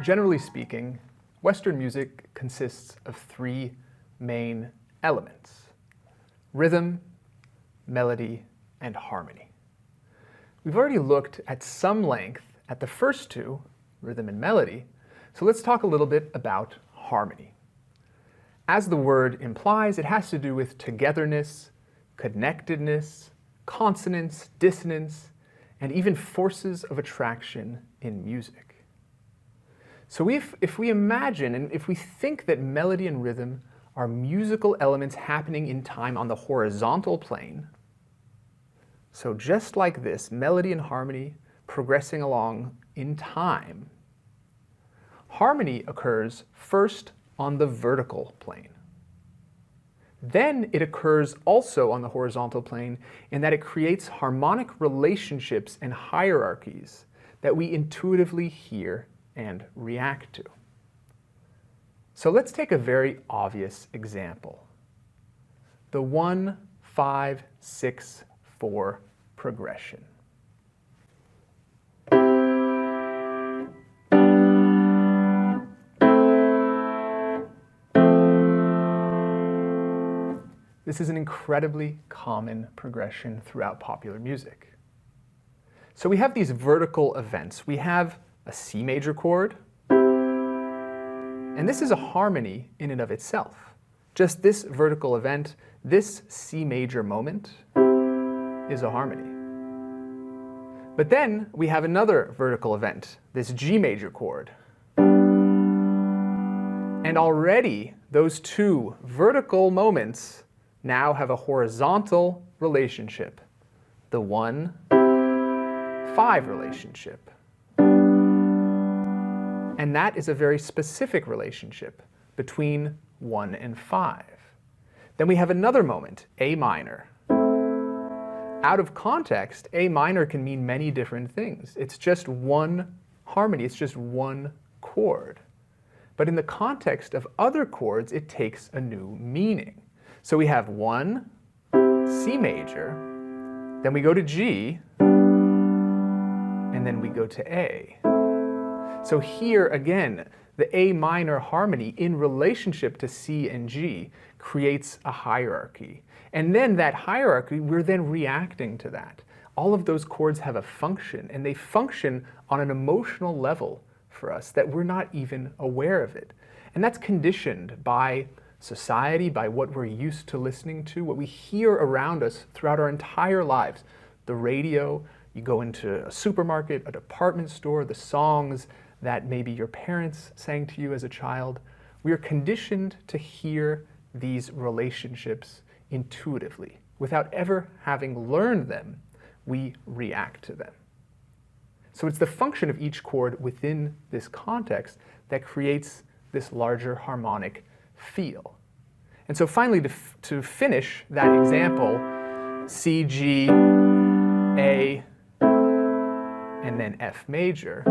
Generally speaking, Western music consists of three main elements: rhythm, melody, and harmony. We've already looked at some length at the first two, rhythm and melody, so let's talk a little bit about harmony. As the word implies, it has to do with togetherness, connectedness, consonance, dissonance, and even forces of attraction in music. So if we imagine and if we think that melody and rhythm are musical elements happening in time on the horizontal plane, so just like this, melody and harmony progressing along in time, harmony occurs first on the vertical plane. Then it occurs also on the horizontal plane in that it creates harmonic relationships and hierarchies that we intuitively hear and react to. So let's take a very obvious example. The 1-5-6-4 progression. This is an incredibly common progression throughout popular music. So we have these vertical events. We have a C major chord, and this is a harmony in and of itself. Just this vertical event, this C major moment, is a harmony. But then we have another vertical event, this G major chord. And already those two vertical moments now have a horizontal relationship, the 1-5 relationship. And that is a very specific relationship between 1 and 5. Then we have another moment, A minor. Out of context, A minor can mean many different things. It's just one harmony, it's just one chord. But in the context of other chords, it takes a new meaning. So we have 1, C major, then we go to G, and then we go to A. So here again, the A minor harmony in relationship to C and G creates a hierarchy. And then that hierarchy, we're then reacting to that. All of those chords have a function, and they function on an emotional level for us that we're not even aware of it. And that's conditioned by society, by what we're used to listening to, what we hear around us throughout our entire lives. The radio, you go into a supermarket, a department store, the songs that maybe your parents sang to you as a child. We are conditioned to hear these relationships intuitively. Without ever having learned them, we react to them. So it's the function of each chord within this context that creates this larger harmonic feel. And so finally, to finish that example, C, G, A, and then F major,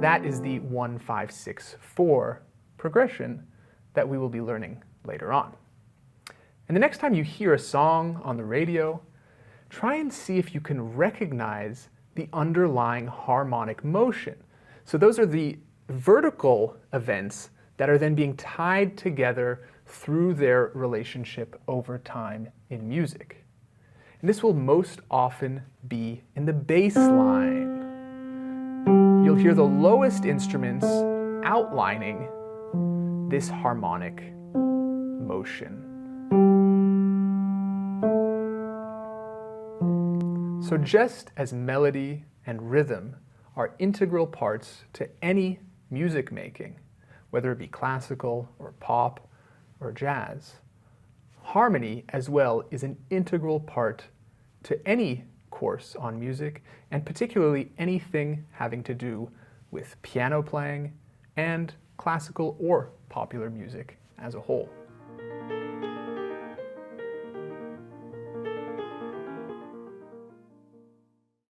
that is the 1-5-6-4 progression that we will be learning later on. And the next time you hear a song on the radio, try and see if you can recognize the underlying harmonic motion. So those are the vertical events that are then being tied together through their relationship over time in music. And this will most often be in the bass line. You'll hear the lowest instruments outlining this harmonic motion. So just as melody and rhythm are integral parts to any music making, whether it be classical or pop or jazz, harmony as well is an integral part to any course on music, and particularly anything having to do with piano playing and classical or popular music as a whole.